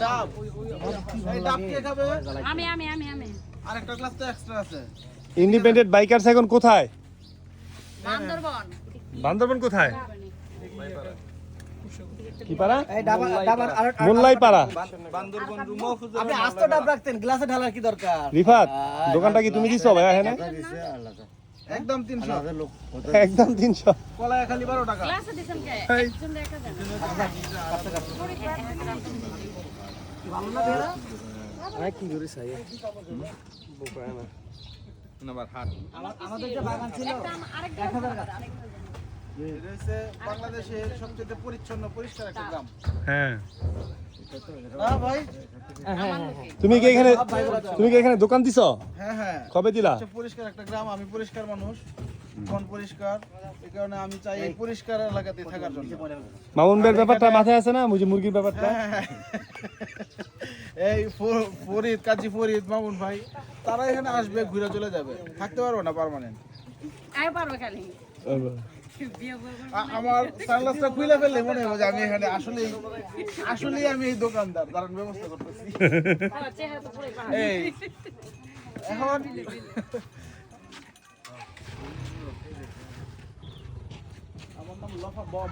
ডাব এই ডাব কে খাবে আমি আরেকটা গ্লাস তো এক্সট্রা আছে ইন্ডিপেন্ডেন্ট বাইকার্স এখন কোথায়? বান্দরবন বান্দরবন কোথায়? কি পাড়া? এই ডাবার আর মোল্লাই পাড়া। বান্দরবন রুমও খুঁজে আপনি আস্ত ডাব রাখতেন গ্লাসে ঢালার কি দরকার? রিফাত দোকানটা কি তুমি দিছো ভাই এখানে? একদম 300 একদম 300। কলায় খালি 12 টাকা ক্লাসে দিছেন কে একজন দেখা যান ভালো না বেরা? নাম্বার হাট আমাদের যে বাগান ছিল আরেকটা এটা হচ্ছে বাংলাদেশের সবচেয়ে পরিচ্ছন্ন পরিষ্কার একটা গ্রাম হ্যাঁ না ভাই তুমি কি এখানে দোকান দিছো? হ্যাঁ হ্যাঁ কবে দিলা? সবচেয়ে পরিষ্কার একটা গ্রাম আমি পরিষ্কার মানুষ মন পরিষ্কার এই কারণে আমি চাই এই পরিষ্কার এলাকাতে থাকার জন্য মামুন ভাইয়ের ব্যাপারটা মাথায় আছে না? মুরগির ব্যাপারটা। এই ফরিদ কাজী ফরিদ মামুন ভাই তারা এখানে আসবে ঘুরে চলে যাবে থাকতে পারবো না পার্মানেন্ট আয় পারবে খালি বিয়ে করব আমার সানগ্লাসটা খুলে ফেললে মনে হবে যে আমি এখানে আসলেই আমি এই দোকানদার দাঁড়ান ব্যবস্থা করতেছি চেহারা তো পুরো এই এখন আমার নাম লফা বম